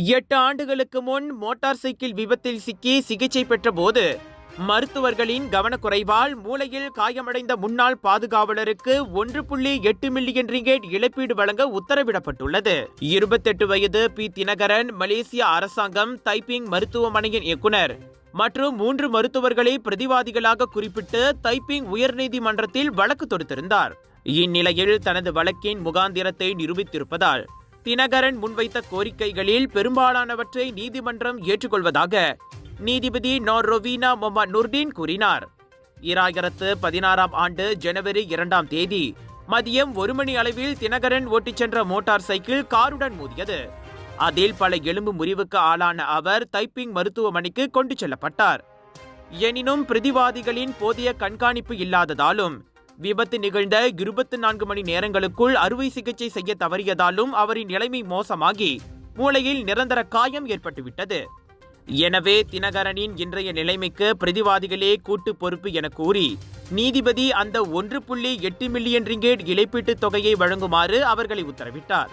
8 ஆண்டுகளுக்கு முன் motor cycle விபத்தில் சிக்கி சிகிச்சை பெற்ற போது மருத்துவர்களின் கவனக்குறைவால் மூளையில் காயமடைந்த முன்னாள் பாதுகாவலருக்கு 1.8 மில்லியன் ரிங்கேட் இழப்பீடு வழங்க உத்தரவிடப்பட்டுள்ளது. 28 வயது பி தினகரன் மலேசிய அரசாங்கம் தைப்பிங் மருத்துவமனையின் இயக்குனர் மற்றும் 3 மருத்துவர்களை பிரதிவாதிகளாக குறிப்பிட்டு தைப்பிங் உயர்நீதிமன்றத்தில் வழக்கு தொடுத்திருந்தார். இந்நிலையில் தனது வழக்கின் முகாந்திரத்தை நிரூபித்திருப்பதால் தினகரன் முன்வைத்த கோரிக்கைகளில் பெரும்பாலானவற்றை நீதிமன்றம் ஏற்றுக்கொள்வதாக நீதிபதி நோரோவினா முகமது நூர்தீன் கூறினார். 2016 ஆண்டு ஜனவரி 2ஆம் தேதி மதியம் 1 மணி அளவில் தினகரன் ஓட்டிச் சென்ற மோட்டார் சைக்கிள் காருடன் மோதியது. அதில் பல எலும்பு முறிவுக்கு ஆளான அவர் தைப்பிங் மருத்துவமனைக்கு கொண்டு செல்லப்பட்டார். எனினும் பிரதிவாதிகளின் போதிய கண்காணிப்பு இல்லாததாலும் விபத்து நிகழ்ந்த 24 மணி நேரங்களுக்குள் அறுவை சிகிச்சை செய்ய தவறியதாலும் அவரின் நிலைமை மோசமாகி மூளையில் நிரந்தர காயம் ஏற்பட்டுவிட்டது. எனவே தினகரனின் இன்றைய நிலைமைக்கு பிரதிவாதிகளே கூட்டு பொறுப்பு என கூறி நீதிபதி அந்த 1.8 மில்லியன் ரிங்கேட் இழப்பீட்டுத் தொகையை வழங்குமாறு அவர்களை உத்தரவிட்டார்.